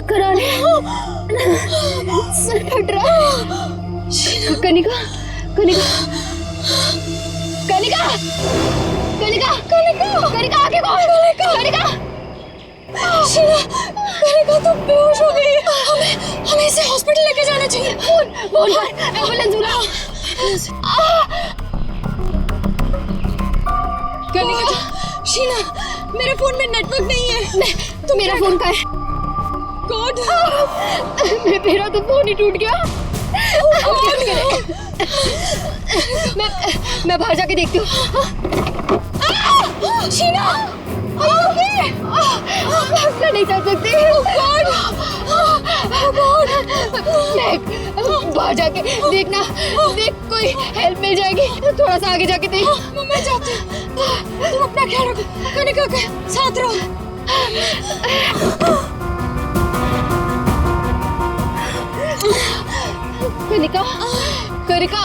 चक्कर आ रहे हैं, सर फट रहा है। कनिका, कनिका, कनिका, कनिका, कनिका, कनिका, आगे बढ़, कनिका, शीला, कनिका तो बेहोश हो गई है। हमें इसे हॉस्पिटल लेके जाना चाहिए। फोन कर, एम्बुलेंस बुलाओ। कनिका, शीला, मेरे फोन में नेटवर्क नहीं है। तो मेरा फोन कहाँ है? कोड? मेरा तो फोन ही टूट गया। मैं बाहर जाके देखती हूँ। शीना, मैं नहीं चल सकती। मैं बाहर जाके देखना, देख कोई हेल्प मिल जाएगी। थोड़ा सा आगे जाके देख। मैं जाती हूँ। तुम अपना ख्याल रखो, कनिका के साथ रहो। कनिका, कनिका,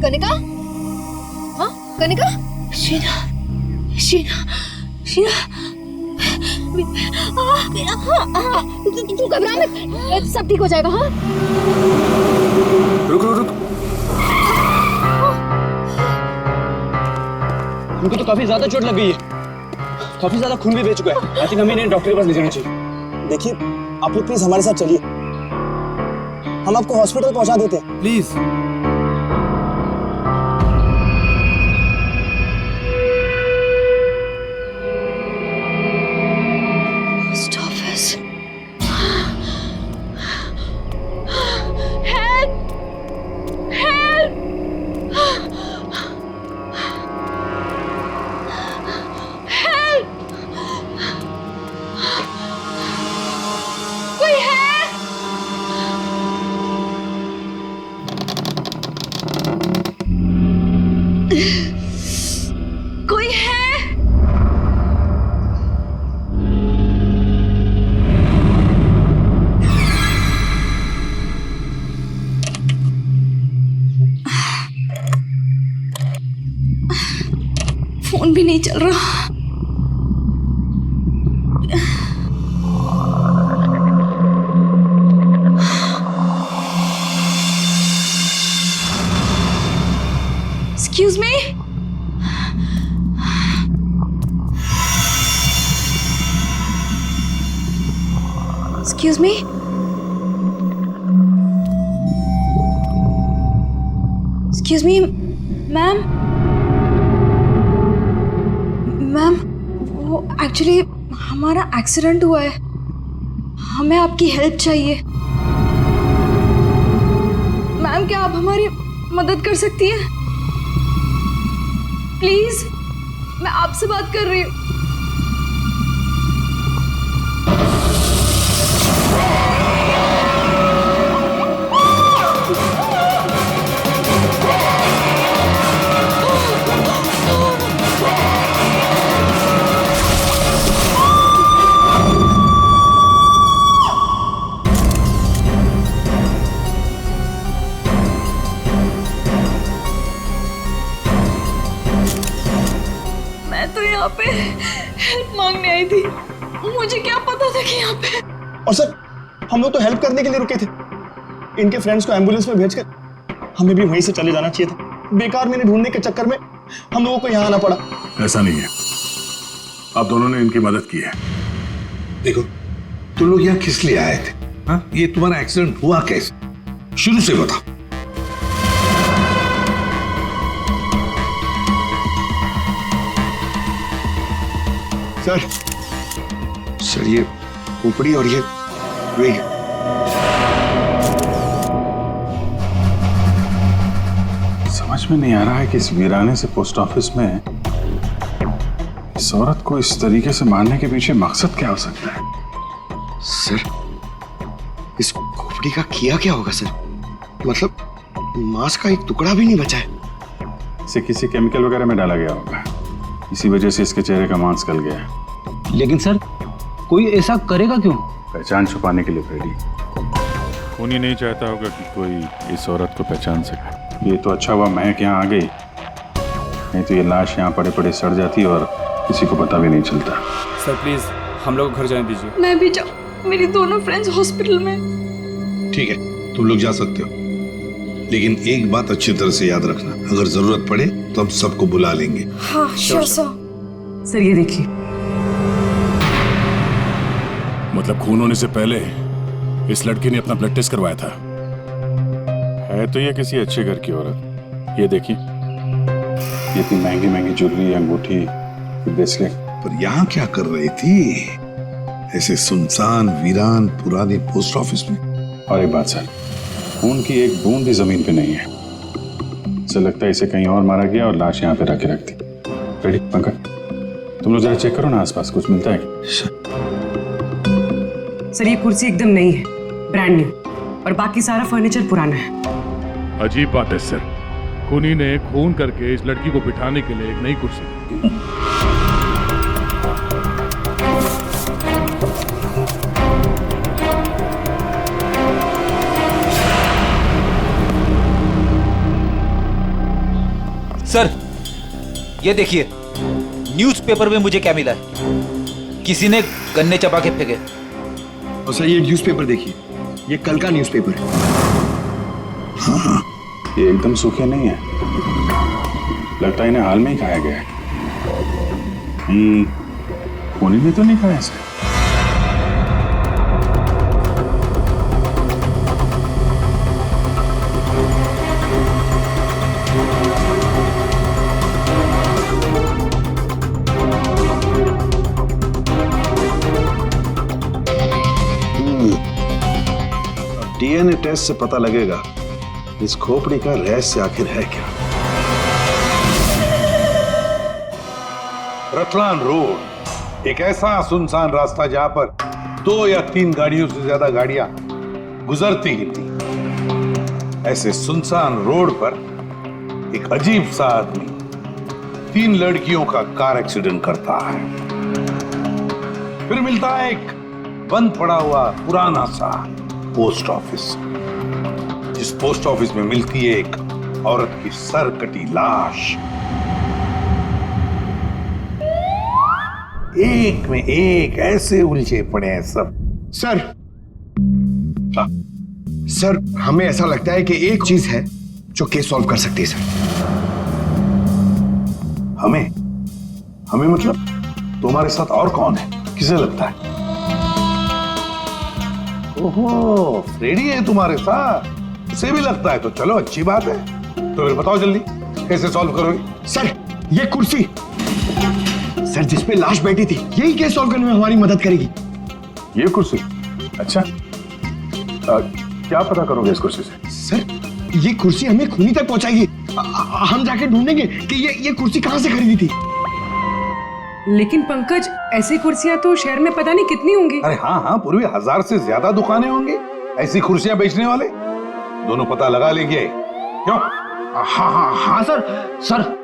कनिका, हाँ कनिका, शीना, शीना, शीना, तू घबरा मत, सब ठीक हो जाएगा। हाँ रुक रुक रुक, उनको तो काफी ज्यादा चोट लग गई है, काफी ज्यादा खून भी बह चुका है। आई थिंक हमें इन्हें डॉक्टर के पास ले जाना चाहिए। देखिए आप लोग प्लीज हमारे साथ चलिए, हम आपको हॉस्पिटल पहुंचा देते हैं। प्लीज। कोई है? फोन भी नहीं चल रहा। Excuse me? Excuse me? Excuse me, ma'am? Ma'am, वो एक्चुअली हमारा एक्सीडेंट हुआ है, हमें आपकी हेल्प चाहिए। मैम क्या आप हमारी मदद कर सकती हैं? प्लीज, मैं आपसे बात कर रही हूँ। तो यहाँ पे हेल्प मांगने आई थी, मुझे क्या पता था कि यहाँ पे। और सर हम लोग तो हेल्प करने के लिए रुके थे, इनके फ्रेंड्स को एम्बुलेंस में भेजकर हमें भी वहीं से चले जाना चाहिए था। बेकार मैंने ढूंढने के चक्कर में हम लोगों को यहाँ आना पड़ा। ऐसा नहीं है, आप दोनों ने इनकी मदद की है। देखो तुम लोग यहाँ किस लिए आए थे? हाँ, ये तुम्हारा एक्सीडेंट हुआ कैसे, शुरू से बताओ। सर ये खोपड़ी और ये वेग। समझ में नहीं आ रहा है कि इस वीराने से पोस्ट ऑफिस में इस औरत को इस तरीके से मारने के पीछे मकसद क्या हो सकता है। सर इस खोपड़ी का किया क्या होगा सर? मतलब मांस का एक टुकड़ा भी नहीं बचा है। इसे किसी केमिकल वगैरह में डाला गया होगा, इसी वजह से इसके चेहरे का मांस गल गया है। लेकिन सर कोई ऐसा करेगा क्यों? पहचान छुपाने के लिए फ्रेडी। खूनी नहीं चाहता होगा कि कोई इस औरत को पहचान सके। ये तो अच्छा हुआ महक यहाँ आ गई, नहीं तो ये लाश यहाँ पड़े पड़े सड़ जाती और किसी को पता भी नहीं चलता। सर प्लीज हम लोग घर जाने दीजिए। मैं भी जाऊँ, मेरी दोनों फ्रेंड्स हॉस्पिटल में। ठीक है, तुम लोग जा सकते हो, लेकिन एक बात अच्छी तरह से याद रखना, अगर जरूरत पड़े तो हम सबको बुला लेंगे। हाँ श्योर सर। सर ये देखिए, मतलब खून होने से पहले इस लड़की ने अपना ब्लड टेस्ट करवाया था। है तो ये किसी अच्छे घर की औरत। ये देखिए, ये इतनी महंगी महंगी ज्वेलरी, अंगूठी, ब्रेसलेट, पर यहाँ क्या कर रही थी ऐसे सुनसान वीरान पुराने पोस्ट ऑफिस में? और एक बात सर, खून की एक बूंद भी जमीन पे नहीं है। ऐसा लगता है इसे कहीं और मारा गया और लाश यहाँ पे रख के रख दी। रेडी पंकज, तुम लोग जरा चेक करो ना आसपास कुछ मिलता है क्या? सर ये कुर्सी एकदम नई है, ब्रांड न्यू, और बाकी सारा फर्नीचर पुराना है। अजीब बात है सर, खूनी ने खून करके इस लड़की को बिठाने के लिए एक नई कुर्सी दी। सर ये देखिए, न्यूज़पेपर में मुझे क्या मिला है? किसी ने गन्ने चबा के फेंके। और सर ये न्यूज़पेपर देखिए, ये कल का न्यूज़पेपर है। हाँ, ये एकदम सूखे नहीं है, लगता है इन्हें हाल में ही खाया गया है। खूनी ने तो नहीं खाया इसे। डीएनए टेस्ट से पता लगेगा इस खोपड़ी का रहस्य आखिर है क्या। रतलान रोड एक ऐसा सुनसान रास्ता जहां पर 2 या 3 गाड़ियों से ज्यादा गाड़ियां गुजरती ही नहीं। ऐसे सुनसान रोड पर एक अजीब सा आदमी 3 लड़कियों का कार एक्सीडेंट करता है। फिर मिलता है एक बंद पड़ा हुआ पुराना सा पोस्ट ऑफिस, जिस पोस्ट ऑफिस में मिलती है एक औरत की सर कटी लाश। एक में एक ऐसे उलझे पड़े हैं सब। सर सर हमें ऐसा लगता है कि एक चीज है जो केस सॉल्व कर सकती है सर। हमें मतलब तुम्हारे साथ और कौन है, किसे लगता है? ओहो, फ्रेडी है तुम्हारे साथ, उसे भी लगता है तो चलो अच्छी बात है। तो फिर बताओ जल्दी कैसे सॉल्व करोगे? सर ये कुर्सी सर जिसपे लाश बैठी थी, यही केस सॉल्व करने में हमारी मदद करेगी। ये कुर्सी? अच्छा, क्या पता करोगे इस कुर्सी से? सर ये कुर्सी हमें खूनी तक पहुंचाएगी। हम जाके ढूंढेंगे कि ये कुर्सी कहां से खरीदी थी। लेकिन पंकज, ऐसी कुर्सियां तो शहर में पता नहीं कितनी होंगी। अरे हाँ, पूर्वी 1000 से ज्यादा दुकानें होंगी ऐसी कुर्सियां बेचने वाले। दोनों पता लगा लेंगे क्यों? हाँ सर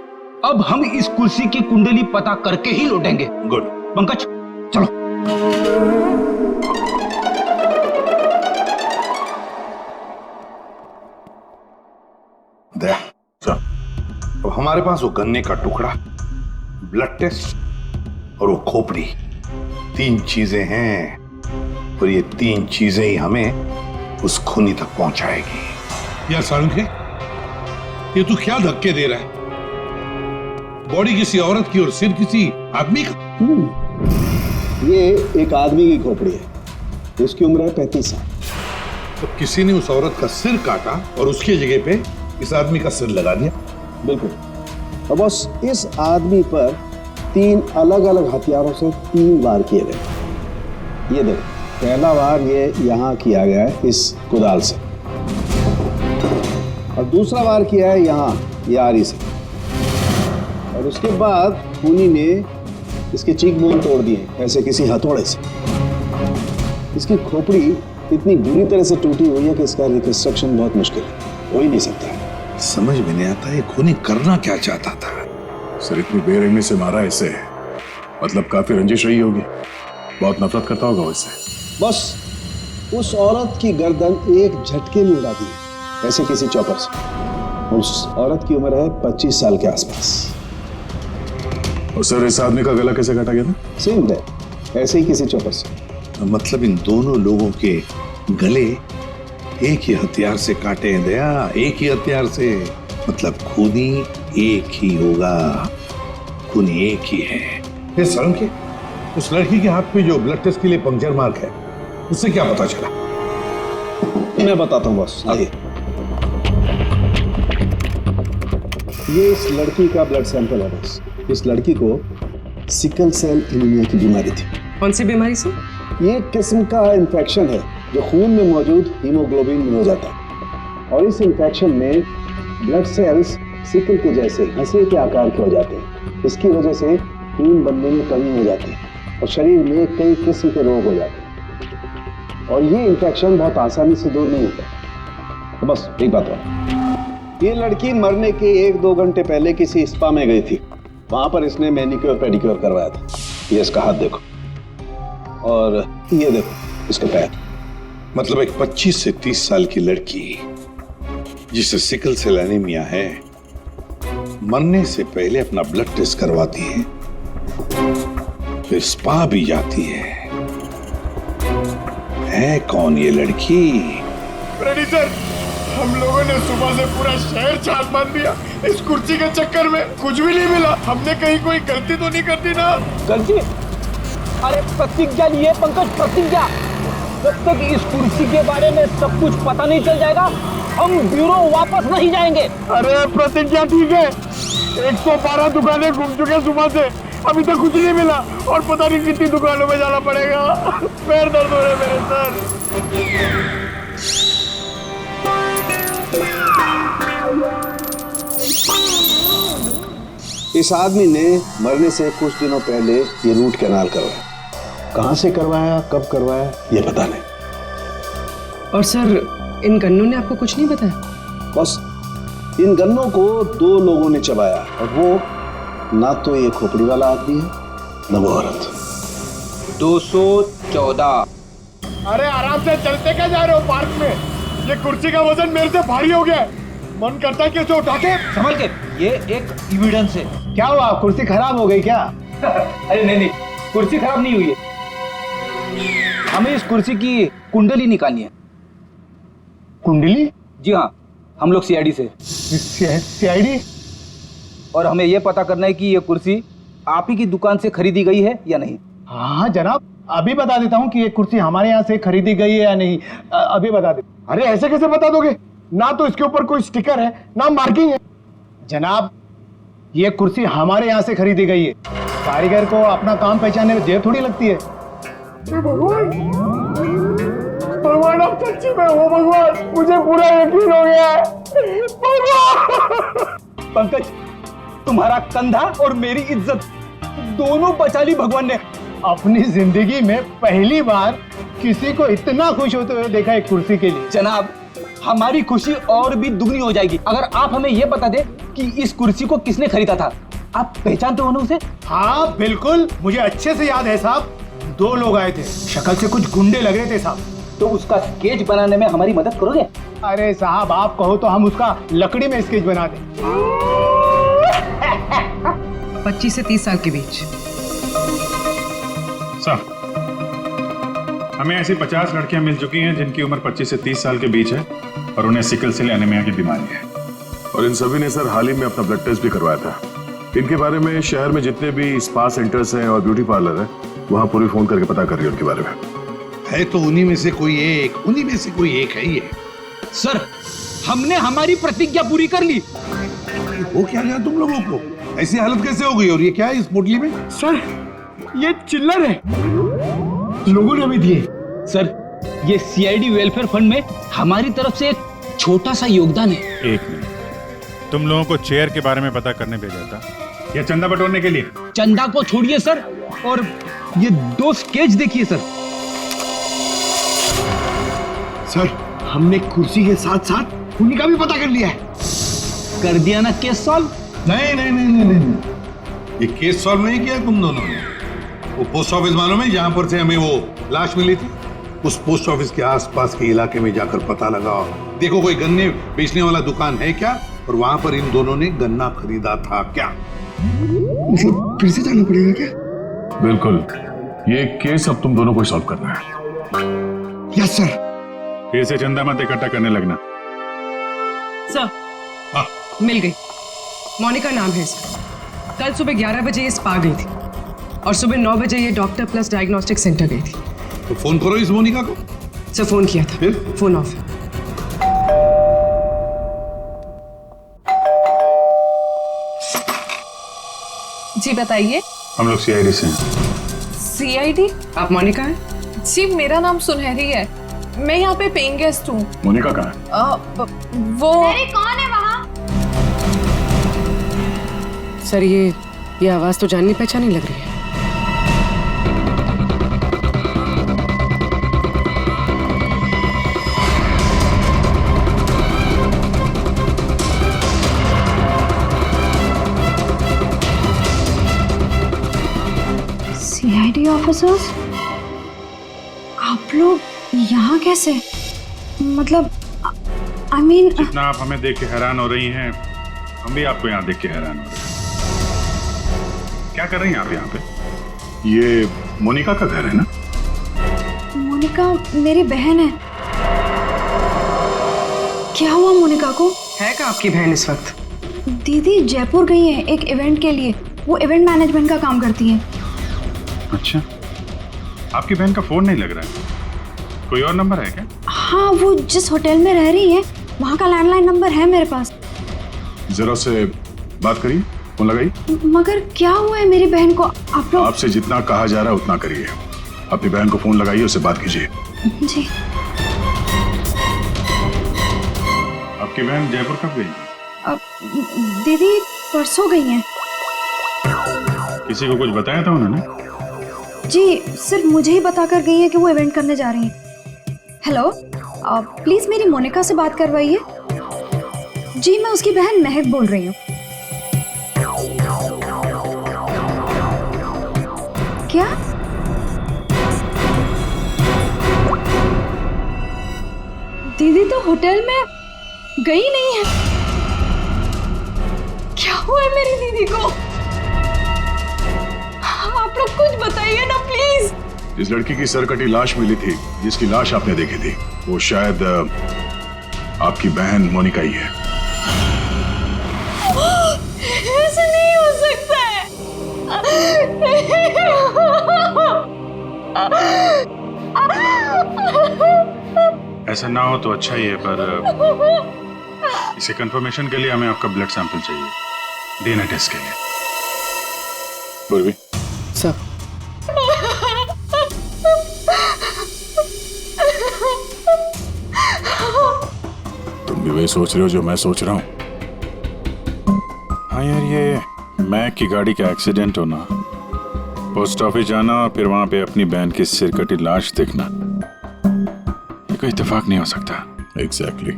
अब हम इस कुर्सी की कुंडली पता करके ही लौटेंगे। गुड पंकज चलो। दया चलो। अब हमारे पास वो गन्ने का टुकड़ा, ब्लड टेस्ट और वो खोपड़ी, 3 चीजें हैं, और ये 3 चीजें ही हमें उस खूनी तक पहुंचाएगी। यार सारंगे, ये तू क्या धक्के दे रहा है? बॉडी किसी औरत की और सिर किसी आदमी का। ये एक आदमी की खोपड़ी है, इसकी उम्र है 35 साल। तो किसी ने उस औरत का सिर काटा और उसकी जगह पे इस आदमी का सिर लगा दिया। बिल्कुल। और बस इस आदमी पर 3 अलग अलग हथियारों से 3 वार किए गए। ये देखो, पहला वार ये यहाँ किया गया है इस कुदाल से, और दूसरा वार किया है यहाँ यारी से, और उसके बाद खूनी ने इसके चीक बोन तोड़ दिए ऐसे किसी हथौड़े से। इसकी खोपड़ी इतनी बुरी तरह से टूटी हुई है कि इसका रिकंस्ट्रक्शन बहुत मुश्किल है, हो ही नहीं सकता है। समझ में नहीं आता ये खूनी करना क्या चाहता था। सर इतनी बेरहमी से मारा इसे, मतलब काफी रंजिश रही होगी, बहुत नफरत करता होगा उससे। बस उस औरत की गर्दन एक झटके में उड़ा दी, ऐसे किसी चौपर से। उस औरत की उम्र है 25 साल के आसपास। और सर इस आदमी का गला कैसे काटा गया था? सेम है, ऐसे ही किसी चौपर से। मतलब इन दोनों लोगों के गले एक ही हथियार से काटे हैं दया, एक ही हथियार से। मतलब खूनी एक ही होगा, खूनी एक ही है। ये शर्म के उस लड़की के हाथ पे जो ब्लड टेस्ट के लिए पंक्चर मार्क है, उससे क्या पता चला? मैं बताता हूँ बॉस, आइए। ये इस लड़की का ब्लड सैंपल है बॉस। इस लड़की को सिकल सेल एनीमिया की बीमारी थी। कौन सी बीमारी से? ये एक किस्म का इन्फेक्शन है जो खून में मौजूद हीमोग्लोबिन में हो जाता है, और इस इन्फेक्शन में ब्लड सेल्स सिकल के जैसे हंसे के आकार के हो जाते हैं। इसकी वजह से खून बनने में कमी हो जाती है और शरीर में कई किस्म के रोग हो जाते हैं, और ये इन्फेक्शन बहुत आसानी से दूर नहीं होता। तो बस एक बात और, ये लड़की मरने के 1-2 घंटे पहले किसी स्पा में गई थी। वहां पर इसने मैनिक्योर पेडिक्योर करवाया था। ये इसका हाथ देखो, और ये देखो इसके पैर। मतलब एक 25 से 30 साल की लड़की जिसे सिकल सेल एनीमिया है, मरने से पहले अपना ब्लड टेस्ट करवाती है, फिर स्पा भी जाती है कौन ये लड़की? रेडी सर, हम लोगों ने सुबह से पूरा शहर छान मार दिया। इस कुर्सी के चक्कर में कुछ भी नहीं मिला। हमने कहीं कोई गलती तो नहीं कर दी ना? गलती? अरे प्रतिज्ञा लिए पंकज, प्रतिज्ञा। जब तक इस कुर्सी के बारे में सब कुछ पता नहीं चल जाएगा, हम ब्यूरो वापस नहीं जाएंगे। अरे प्रतिज्ञा ठीक है, 112 दुकानें घूम चुके सुबह से, अभी तक कुछ नहीं मिला, और पता नहीं कितनी दुकानों में जाना पड़ेगा। पैर दर्द हो रहे मेरे सर। इस आदमी ने मरने से कुछ दिनों पहले ये रूट कैनाल करवाया। कहां से करवाया, कब करवाया, ये पता नहीं। और सर इन गन्नों ने आपको कुछ नहीं बताया? बस इन गन्नों को 2 लोगों ने चबाया, और वो ना तो ये खोपड़ी वाला आदमी है, ना वो औरत। 214। अरे आराम से चलते क्या जा रहे हो पार्क में? ये कुर्सी का वजन मेरे से भारी हो गया है। मन करता है कि उसे उठा के संभल के, ये एक एविडेंस है। क्या हुआ, कुर्सी खराब हो गई क्या? अरे नहीं, कुर्सी खराब नहीं हुई है। हमें इस कुर्सी की कुंडली निकालनी है। कुंडली? जी हाँ, हम लोग सीआईडी से। सीआईडी? और हमें यह पता करना है कि ये कुर्सी आप ही की दुकान से खरीदी गई है या नहीं। हाँ जनाब, अभी बता देता हूँ कि ये कुर्सी हमारे यहाँ से खरीदी गई है या नहीं। अभी बता दे। अरे ऐसे कैसे बता दोगे? ना तो इसके ऊपर कोई स्टिकर है, ना मार्किंग है। जनाब, ये कुर्सी हमारे यहाँ से खरीदी गई है। कारीगर को अपना काम पहचानने में देर थोड़ी लगती है। भगवान, भगवान आप सच्ची में हो भगवान, मुझे पूरा यकीन हो गया है। भगवान! पंकज, तुम्हारा कंधा और मेरी इज्जत दोनों बचा ली भगवान ने। अपनी जिंदगी में पहली बार किसी को इतना खुश होते हुए देखा एक कुर्सी के लिए। जनाब, हमारी खुशी और भी दुगनी हो जाएगी अगर आप हमें यह बता दे कि इस कुर्सी को किसने खरीदा था। आप पहचानते हो ना उसे? हाँ बिल्कुल, मुझे अच्छे से याद है साहब। 2 लोग आए थे, शक्ल से कुछ गुंडे लग रहे थे साहब। तो उसका स्केच बनाने में हमारी मदद करोगे? अरे साहब, आप कहो तो हम उसका लकड़ी में स्केच बना दें। 25 से 30 साल के बीच। सर, हमें ऐसी 50 लड़कियां मिल चुकी हैं जिनकी उम्र 25 से 30 साल के बीच है और उन्हें सिकल सेल एनीमिया की बीमारी है। और इन सभी ने सर हाल ही में अपना ब्लड टेस्ट भी करवाया था। इनके बारे में शहर में जितने भी स्पा सेंटर्स हैं और ब्यूटी पार्लर है, वहां पूरी फोन करके पता कर रही है उनके बारे में। है तो उन्हीं में से कोई एक है ये। सर, हमने हमारी प्रतिज्ञा पूरी कर ली। वो क्या गया तुम लोगों को? ऐसी हालत कैसे हो गई? और ये क्या है इस पोटली में? सर, ये चिल्लर है, लोगों ने भी दिए। सर, ये सीआईडी वेलफेयर फंड में हमारी तरफ से एक छोटा सा योगदान है। एक मिनट, तुम लोगों को चेयर के बारे में पता करने भेजा था या चंदा बटोरने के लिए? चंदा को छोड़िए सर, और ये 2 स्केच देखिए सर। सर, हमने कुर्सी के साथ साथ खूनी का भी पता कर लिया है। कर दिया ना केस सॉल्व। नहीं नहीं नहीं नहीं नहीं, ये केस सॉल्व नहीं किया तुम दोनों ने। वो पोस्ट ऑफिस मालूम है जहां पर से हमें वो लाश मिली थी, उस पोस्ट ऑफिस के आसपास के इलाके में जाकर पता लगाओ, देखो कोई गन्ने बेचने वाला दुकान है क्या, और वहां पर इन दोनों ने गन्ना खरीदा था क्या। मतलब फिर से जाना पड़ेगा क्या? बिल्कुल, ये केस अब तुम दोनों को सॉल्व करना है। Yes sir. फिर से चंदा मत इकट्ठा करने लगना। सर, हाँ। मिल गई। मोनिका नाम है इसका। कल सुबह 11 बजे ये स्पा गई थी और सुबह 9 बजे ये डॉक्टर प्लस डायग्नोस्टिक सेंटर गई थी। तो फोन करो इस मोनिका को। सर फोन किया था, फिर? फोन ऑफ है। जी बताइए। हम लोग सीआईडी से हैं। सीआईडी? आप मोनिका हैं? जी मेरा नाम सुनहरी है, मैं यहाँ पे पेइंग गेस्ट हूँ। मोनिका कहाँ है? वो कौन है वहाँ? सर ये आवाज तो जाननी पहचानी लग रही है। सीआईडी ऑफिसर्स, आप लोग यहाँ कैसे? मतलब आई मीन जितना आप हमें देख के हैरान हो रही हैं, हम भी आपको यहाँ देख के हैरान हो रहे हैं। क्या कर रही हैं आप यहाँ पे? ये मोनिका का घर है ना? मोनिका मेरी बहन है। क्या हुआ मोनिका को? है क्या आपकी बहन इस वक्त? दीदी जयपुर गई है एक इवेंट के लिए, वो इवेंट मैनेजमेंट का काम करती है। अच्छा, आपकी बहन का फोन नहीं लग रहा है, कोई और नंबर है क्या? हाँ, वो जिस होटल में रह रही है वहाँ का लैंडलाइन नंबर है मेरे पास। जरा से बात करिए, फोन लगाइए। मगर क्या हुआ है मेरी बहन को? आप लोग आपसे जितना कहा जा रहा है उतना करिए। अपनी बहन को फोन लगाइए, उससे बात कीजिए। जी। आपकी बहन जयपुर कब गई? अब दीदी परसों गई हैं। किसी को कुछ बताया था उन्होंने? जी सिर्फ मुझे ही बता कर गई है कि वो इवेंट करने जा रही हैं। हेलो, प्लीज मेरी मोनिका से बात करवाइए। जी मैं उसकी बहन महक बोल रही हूँ। क्या? दीदी तो होटल में गई नहीं है। क्या हुआ है मेरी दीदी को? आप लोग कुछ बताइए ना प्लीज। इस लड़की की सरकटी लाश मिली थी, जिसकी लाश आपने देखी थी, वो शायद आपकी बहन मोनिका ही है। ऐसा नहीं हो सकता है। ऐसा ना हो तो अच्छा ही है, पर इसे कंफर्मेशन के लिए हमें आपका ब्लड सैंपल चाहिए डीएनए टेस्ट के लिए। पूर्वी सर, तुम भी वही सोच रहे हो जो मैं सोच रहा हूँ? हाँ यार, ये मैक की गाड़ी का एक्सीडेंट होना, पोस्ट ऑफिस जाना और फिर वहां पे अपनी बहन की सिरकटी लाश देखना, ये कोई इत्तेफाक नहीं हो सकता। एग्जैक्टली।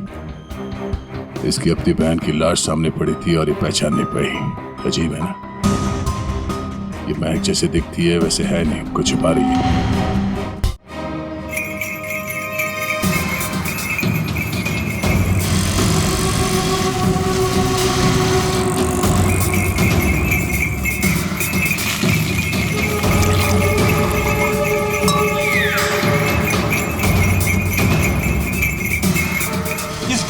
इसकी अपनी बहन की लाश सामने पड़ी थी और ये पहचान नहीं पाई। अजीब है ना? ये महक जैसे दिखती है वैसे है नहीं, कुछ छुपा रही है।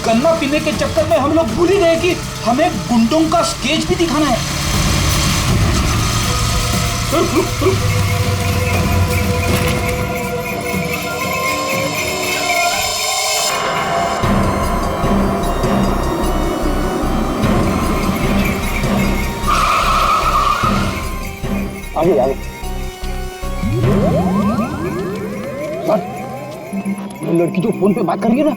गन्ना पीने के चक्कर में हम लोग भूल ही गए कि हमें गुंडों का स्केच भी दिखाना है। आगे आगे। लड़की जो फोन पे बात कर रही है ना,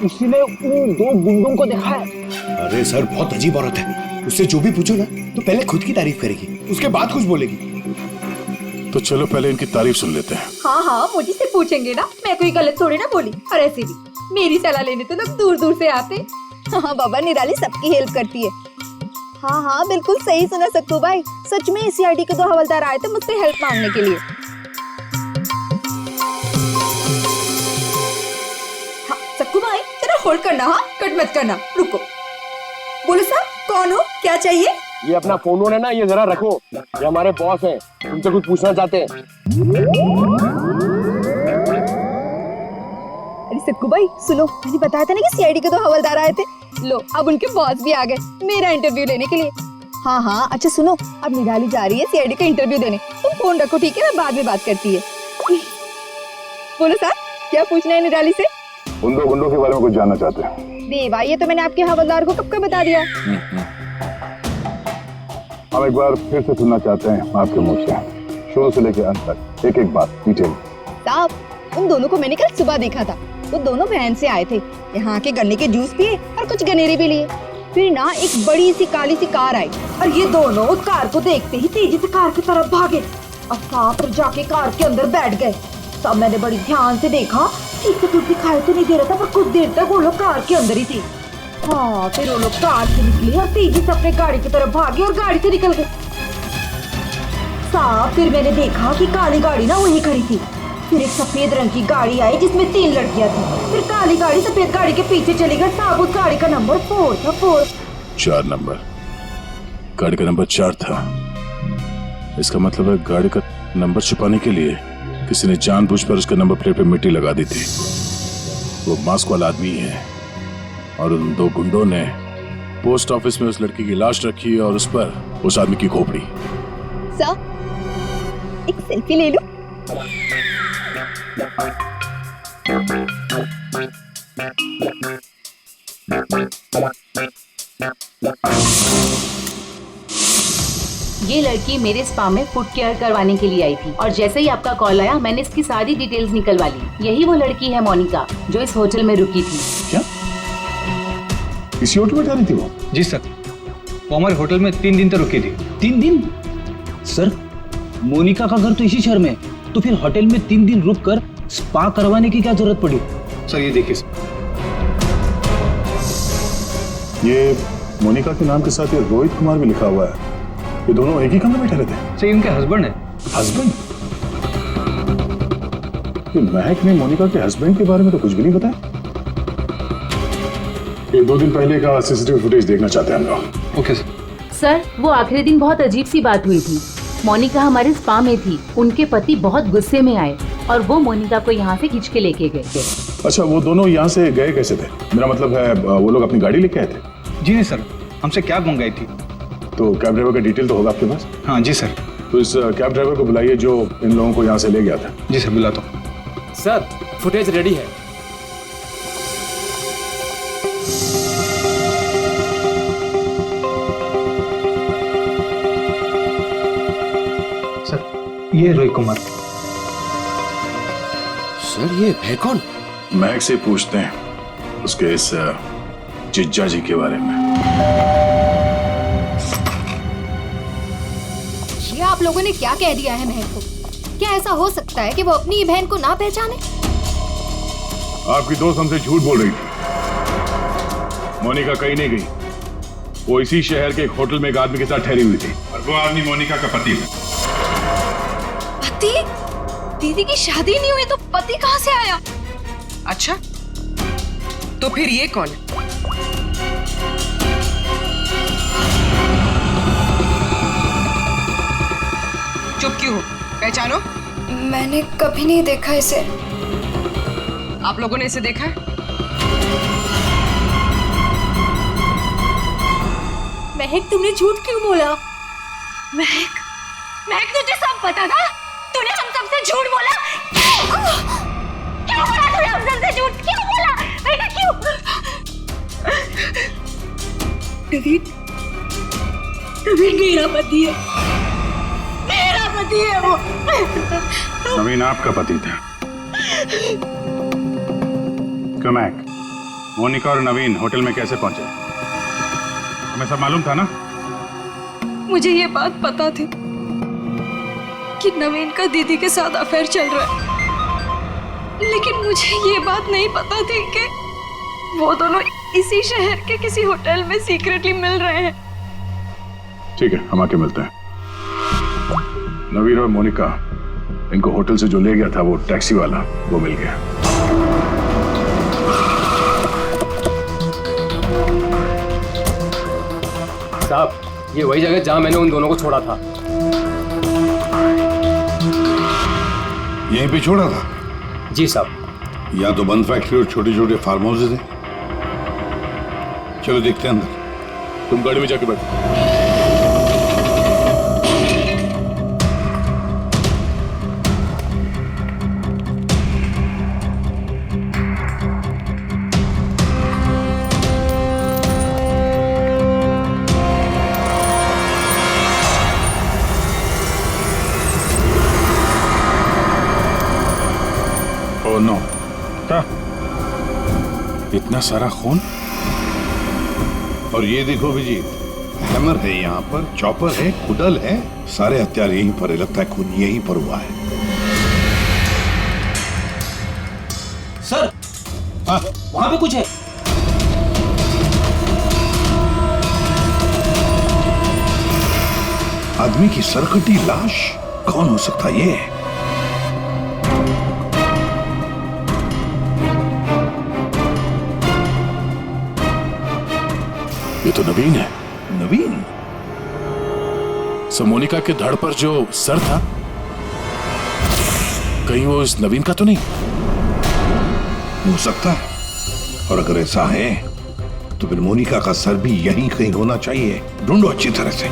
उसी ने उन दो गुंडों को देखा है। अरे सर बहुत अजीब औरत है, उससे जो भी पूछो ना तो पहले खुद की तारीफ करेगी, उसके बाद कुछ बोलेगी। तो चलो पहले इनकी तारीफ सुन लेते हैं। हाँ हाँ, मुझे से पूछेंगे ना, मैं कोई गलत थोड़ी ना बोली। और ऐसे भी मेरी सलाह लेने तो लोग दूर दूर से आते। हाँ बाबा, निराली सबकी हेल्प करती है। हाँ हाँ बिल्कुल सही सुना सक्कू भाई, सच में सीआईडी के 2 हवलदार आए थे मुझसे हेल्प मांगने के लिए। हाँ सक्कू भाई जरा होल्ड करना, हाँ कट मत करना, रुको। बोलो साहब कौन हो, क्या चाहिए? ये अपना फोन है ना, ये जरा रखो, ये हमारे बॉस हैं, तुमसे कुछ पूछना चाहते हैं। अरे सक्कू भाई सुनो, मैंने बताया था ना कि सीआईडी के 2 हवलदार आए थे। लो अब उनके बॉस भी आ गए मेरा इंटरव्यू लेने के लिए। हाँ हाँ अच्छा सुनो, अब निराली जा रही है सीआईडी का इंटरव्यू देने, तुम फोन रखो ठीक है, मैं बाद में बात करती है। बोलो साहब क्या पूछना है निराली से? उन 2 गुंडों के बारे में कुछ जानना चाहते हैं। देवा ये तो मैंने आपके हवलदार को कब का बता दिया। हम एक बार फिर से सुनना चाहते हैं आपके मुंह से, शुरू से लेकर अंत तक एक एक बात डिटेल। साहब उन दोनों को मैंने कल सुबह देखा था, वो दोनों बहन से आए थे, यहाँ के गन्ने के जूस पिए और कुछ गनेरे भी लिए। फिर ना एक बड़ी सी काली सी कार आई और ये दोनों उस कार को देखते ही तेजी से कार की तरफ भागे और साथ जाके कार के अंदर बैठ गए। तब मैंने बड़ी ध्यान से देखा, ठीक से कुछ दिखाई तो नहीं दे रहा था, पर कुछ देर तक वो लोग कार के अंदर ही थे। हाँ फिर वो लोग कार से निकले और तेजी से अपने गाड़ी की तरफ भागे और गाड़ी से निकल गए। साहब फिर मैंने देखा कि काली गाड़ी ना वहीं खड़ी थी, फिर एक सफेद रंग की गाड़ी आई जिसमें 3 लड़कियां थी, फिर काली गाड़ी सफेद गाड़ी के पीछे चली गई। साहब उस गाड़ी का नंबर 4 था। 4 नंबर, गाड़ी का नंबर 4 था। इसका मतलब है गाड़ी का नंबर छुपाने के लिए किसी ने जानबूझकर उसके नंबर प्लेट पे मिट्टी लगा दी थी। वो मास्क वाला आदमी है और उन 2 गुंडों ने पोस्ट ऑफिस में उस लड़की की लाश रखी और उस पर उस आदमी की खोपड़ी। सर एक सेल्फी ले लो। ये लड़की मेरे स्पा में फुट केयर करवाने के लिए आई थी और जैसे ही आपका कॉल आया मैंने इसकी सारी डिटेल्स निकलवा ली। यही वो लड़की है मोनिका जो इस होटल में रुकी थी। क्या इसी होटल में जा रही थी वो? जी सर, वो हमारे होटल में 3 दिन तक रुकी थी। 3 दिन? सर मोनिका का घर तो इसी शहर में है, तो फिर होटल में 3 दिन रुककर स्पा करवाने की क्या जरूरत पड़ी? सर ये देखिए, ये मोनिका के नाम के साथ ये रोहित कुमार भी लिखा हुआ है। ये दोनों एक ही कमरे में ठहरे थे? सर इनके हस्बैंड है। हस्बैंड? ये महक ने मोनिका के हस्बैंड के बारे में तो कुछ भी नहीं बताया। ये 2 दिन पहले का सीसीटीवी फुटेज देखना चाहते हैं हम लोग। Okay sir. सर वो आखिरी दिन बहुत अजीब सी बात हुई थी। मोनिका हमारे स्पा में थी, उनके पति बहुत गुस्से में आए और वो मोनिका को यहाँ से खींच के लेके गए थे। अच्छा वो दोनों यहाँ से गए कैसे थे? मेरा मतलब है वो लोग अपनी गाड़ी लेके आए थे? जी नहीं सर, हमसे कैब मंगाई थी। तो कैब ड्राइवर का डिटेल तो होगा आपके पास? हाँ जी सर। तो इस कैब ड्राइवर को बुलाइए जो इन लोगों को यहाँ से ले गया था। जी सर बुलाता हूँ। सर फुटेज रेडी है। सर ये रोहित कुमार। सर ये है कौन? महक से पूछते हैं उसके इस जिज्जा जी के बारे में। ये आप लोगों ने क्या कह दिया है महक को? क्या ऐसा हो सकता है कि वो अपनी बहन को ना पहचाने? आपकी दोस्त हमसे झूठ बोल रही थी। मोनिका कहीं नहीं गई, वो इसी शहर के एक होटल में एक आदमी के साथ ठहरी हुई थी और वो आदमी मोनिका का पति है। पति? दीदी की शादी नहीं हुई तो पति कहाँ से आया? अच्छा तो फिर ये कौन है? चुप क्यों हो? पहचानो। मैंने कभी नहीं देखा इसे। आप लोगों ने इसे देखा है? महक तुमने झूठ क्यों बोला? महक, महक तुझे सब पता था? तूने हम सबसे झूठ बोला? क्यों बोला तूने हम सबसे झूठ? क्यों बोला? बेटा क्यों? नवीन, नवीन मेरा पति है, मेरा पति है वो। नवीन आपका पति था? कमैक, मोनिका और नवीन होटल में कैसे पहुंचे? हमें सब मालूम था ना? मुझे ये बात पता थी कि नवीन का दीदी के साथ अफेयर चल रहा है, लेकिन मुझे ये बात नहीं पता थी कि वो दोनों इसी शहर के किसी होटल में सीक्रेटली मिल रहे हैं। ठीक है, हम आके मिलते हैं। नवीन और मोनिका, इनको होटल से जो ले गया था वो टैक्सी वाला, वो मिल गया। साहब, ये वही जगह जहां मैंने उन दोनों को छोड़ा था। यहीं पे छोड़ा था? जी साहब। या तो बंद फैक्ट्री और छोटे छोटे फार्म हाउसेज हैं। चलो देखते हैं अंदर। तुम गाड़ी में जाके बैठो। ओह नो, क्या? इतना सारा खून? और ये देखो विजीत, हैमर है यहाँ पर, चॉपर है, कुडल है, सारे हथियार यहीं पर है। लगता है खून यहीं पर हुआ है। सर, वहां पे कुछ है। आदमी की सरकटी लाश? कौन हो सकता है ये? ये तो नवीन है। नवीन? सर, मोनिका के धड़ पर जो सर था, कहीं वो इस नवीन का तो नहीं? हो सकता है। और अगर ऐसा है तो फिर मोनिका का सर भी यहीं कहीं होना चाहिए। ढूंढो अच्छी तरह से।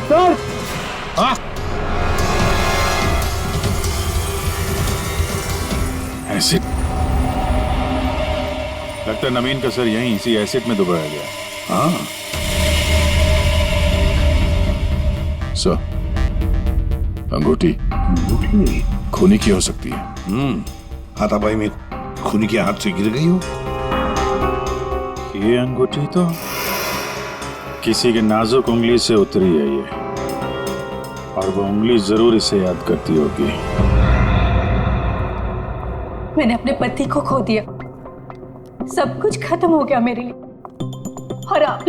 सर! हाँ? एसिड? लगता है नवीन का सर यहीं इसी एसिड में दबाया गया। हाँ। सर, अंगूठी खूनी की हो सकती है। हाथापाई में खूनी के हाथ से गिर गई हो। ये अंगूठी तो किसी के नाजुक उंगली से उतरी है ये, और वो उंगली जरूर इसे याद करती होगी। मैंने अपने पति को खो दिया, सब कुछ खत्म हो गया मेरे लिए, और आप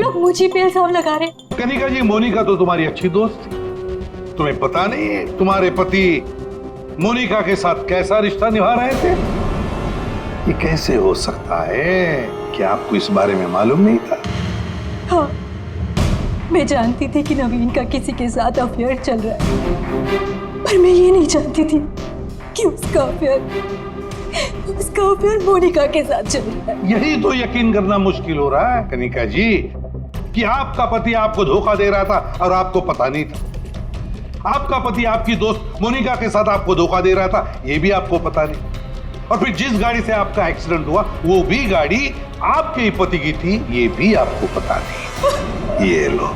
लोग मुझे पे इल्जाम लगा रहे। कनिका जी, मोनिका तो तुम्हारी अच्छी दोस्त थी। तुम्हें पता नहीं तुम्हारे पति मोनिका के साथ कैसा रिश्ता निभा रहे थे? ये कैसे हो सकता है? क्या आपको इस बारे में मालूम नहीं था? हाँ, मैं जानती थी कि नवीन का किसी के साथ अफेयर चल रहा है, पर मैं ये नहीं जानती थी कि उसका अफेयर मोनिका के साथ चल रहा है। यही तो यकीन करना मुश्किल हो रहा है कनिका जी, कि आपका पति आपको धोखा दे रहा था और आपको पता नहीं था। आपका पति आपकी दोस्त मोनिका के साथ आपको धोखा दे रहा था, ये भी आपको पता नहीं। और फिर जिस गाड़ी से आपका एक्सीडेंट हुआ वो भी गाड़ी आपके ही पति की थी, ये भी आपको पता नहीं। ये लो,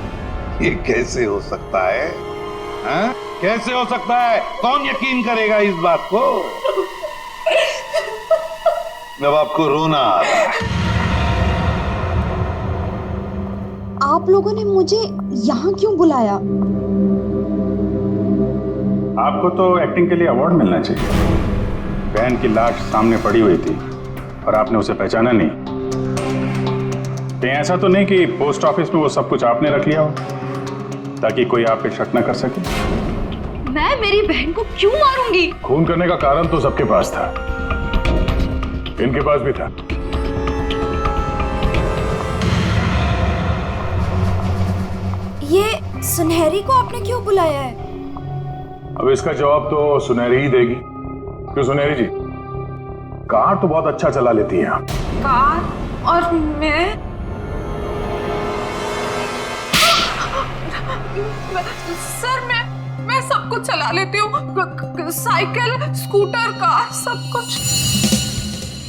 ये कैसे हो सकता है? हाँ? कैसे हो सकता है? कौन यकीन करेगा इस बात को? जब आपको रोना आ रहा है। आप लोगों ने मुझे यहाँ क्यों बुलाया? आपको तो एक्टिंग के लिए अवार्ड मिलना चाहिए। बहन की लाश सामने पड़ी हुई थी और आपने उसे पहचाना नहीं। कहीं ऐसा तो नहीं कि पोस्ट ऑफिस में वो सब कुछ आपने रख लिया हो ताकि कोई आप पे शक न कर सके? मैं मेरी बहन को क्यों मारूंगी? खून करने का कारण तो सबके पास था, इनके पास भी था। ये सुनहरी को आपने क्यों बुलाया है? अब इसका जवाब तो सुनहरी ही देगी। क्यों सुनहरी जी, कार तो बहुत अच्छा चला लेती हैं आप। कार? और मैं सर, मैं सब कुछ चला लेती हूँ, साइकिल, स्कूटर, कार, सब कुछ।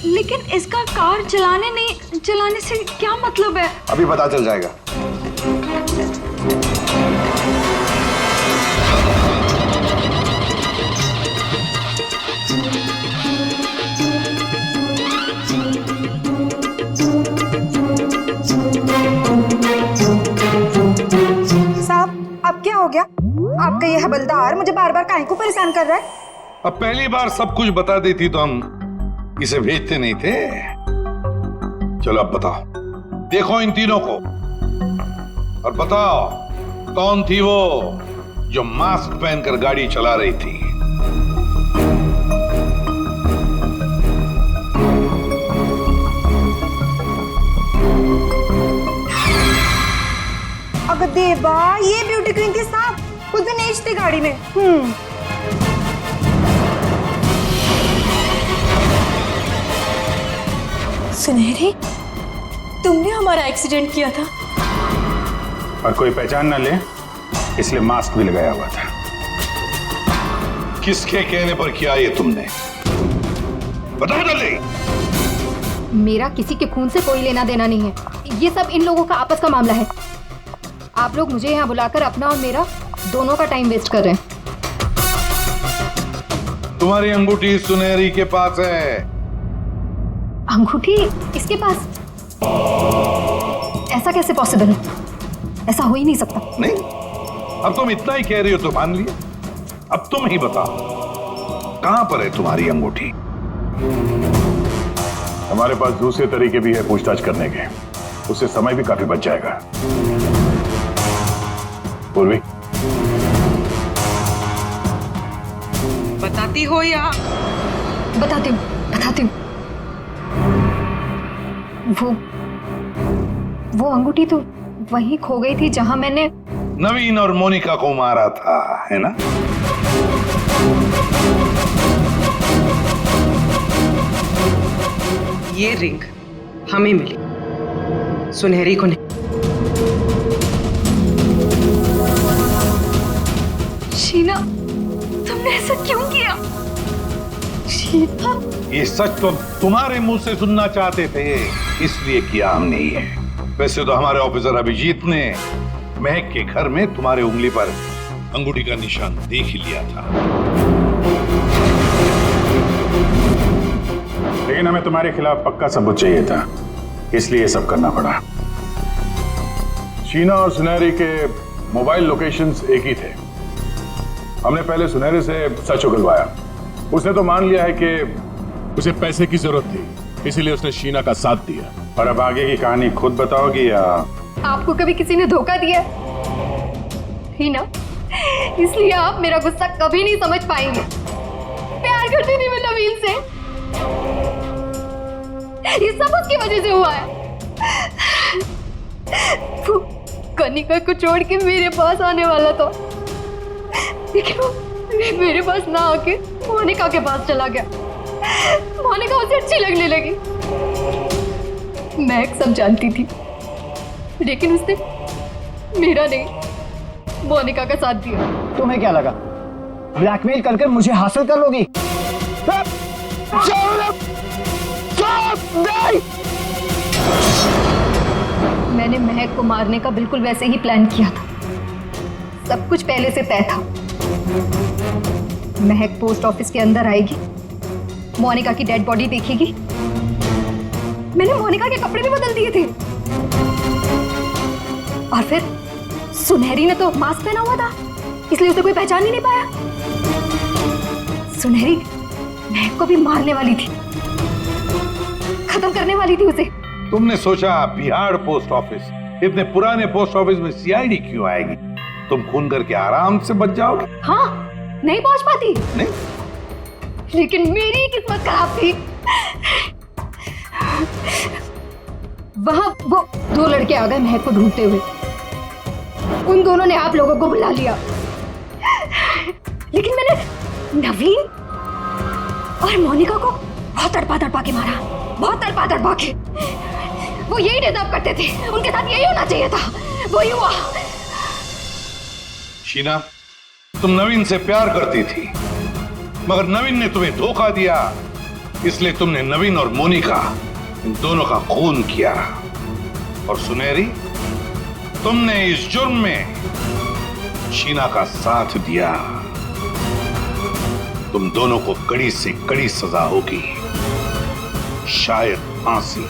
लेकिन इसका कार चलाने से क्या मतलब है? अभी पता चल जाएगा। साहब, अब क्या हो गया? आपका ये हवलदार मुझे बार बार काहे को परेशान कर रहा है? अब पहली बार सब कुछ बता देती तो हम इसे भेजते नहीं थे। चलो अब बताओ, देखो इन तीनों को और बताओ कौन थी वो जो मास्क पहनकर गाड़ी चला रही थी। अगर देवा ये ब्यूटी क्वीन के साथ खुद नेच थी गाड़ी में। सुनहरी, तुमने हमारा एक्सीडेंट किया था। और कोई पहचान ना ले इसलिए मास्क भी लगाया हुआ था। किसके कहने पर किया ये तुमने? बताओ जल्दी। मेरा किसी के खून से कोई लेना देना नहीं है। ये सब इन लोगों का आपस का मामला है। आप लोग मुझे यहाँ बुलाकर अपना और मेरा दोनों का टाइम वेस्ट कर रहे हैं। तुम्हारी अंगूठी सुनहरी के पास है। अंगूठी इसके पास? ऐसा कैसे पॉसिबल है? ऐसा हो ही नहीं सकता। नहीं, अब तुम इतना ही कह रही हो तो मान लिया। अब तुम ही बताओ कहां पर है तुम्हारी अंगूठी? हमारे पास दूसरे तरीके भी है पूछताछ करने के, उससे समय भी काफी बच जाएगा। पूर्वी, बताती हो या? बताती हूँ। वो अंगूठी तो वहीं खो गई थी जहां मैंने नवीन और मोनिका को मारा था, है ना? ये रिंग हमें मिली, सुनहरी को नहीं। शीना, तुमने ऐसा क्यों किया? शीना, ये सच तो तुम्हारे मुंह से सुनना चाहते थे, इसलिए किया हमने ये। वैसे तो हमारे ऑफिसर अभिजीत ने महक के घर में तुम्हारे उंगली पर अंगूठी का निशान देख ही लिया था। लेकिन हमें तुम्हारे खिलाफ पक्का सबूत चाहिए था, इसलिए ये सब करना पड़ा। शीना और सुनहरी के मोबाइल लोकेशंस एक ही थे। हमने पहले सुनहरी से सच उगलवाया। उसने तो मान लिया है कि उसे पैसे की जरूरत थी, इसीलिए उसने शीना का साथ दिया। और अब आगे की कहानी खुद बताओगी या? आपको कभी किसी ने धोखा दिया ही ना, इसलिए आप मेरा गुस्सा कभी नहीं समझ पाएंगे। प्यार करती थी मैं नवीन से, ये सब उसकी वजह से हुआ है। वो कनिका को छोड़ के मेरे पास आने वाला था, लेकिन वो मेरे पास ना आके मोनिका के पास चला गया। मोनिका उसे अच्छी लगने लगी। मैं सब जानती थी, लेकिन उसने मेरा नहीं मोनिका का साथ दिया। तुम्हें क्या लगा ब्लैकमेल करके मुझे हासिल कर लोगी? मैंने महक को मारने का बिल्कुल वैसे ही प्लान किया था। सब कुछ पहले से तय था। महक पोस्ट ऑफिस के अंदर आएगी, मोनिका की डेड बॉडी देखेगी। मैंने मोनिका के कपड़े भी बदल दिए थे। और फिर सुनहरी ने तो मास्क पहना हुआ था, इसलिए उसे कोई पहचान ही नहीं पाया। सुनहरी महक को भी मारने वाली थी, खत्म करने वाली थी उसे। तुमने सोचा बिहार पोस्ट ऑफिस, इतने पुराने पोस्ट ऑफिस में सीआईडी क्यों आएगी? तुम खून करके आराम से बच जाओगे। हाँ, नहीं पहुंच पाती। नहीं, लेकिन मेरी किस्मत खराब थी। वहां वो दो लड़के आ गए महक को ढूंढते हुए। उन दोनों ने आप लोगों को बुला लिया, लेकिन मैंने नवीन और मोनिका को बहुत तड़पा के मारा, बहुत तड़पा के। वो यही डिजर्व करते थे, उनके साथ यही होना चाहिए था, वही हुआ। शीना, तुम नवीन से प्यार करती थी, मगर नवीन ने तुम्हें धोखा दिया, इसलिए तुमने नवीन और मोनिका इन दोनों का खून किया। और सुनहरी, तुमने इस जुर्म में शीना का साथ दिया। तुम दोनों को कड़ी से कड़ी सजा होगी, शायद फांसी।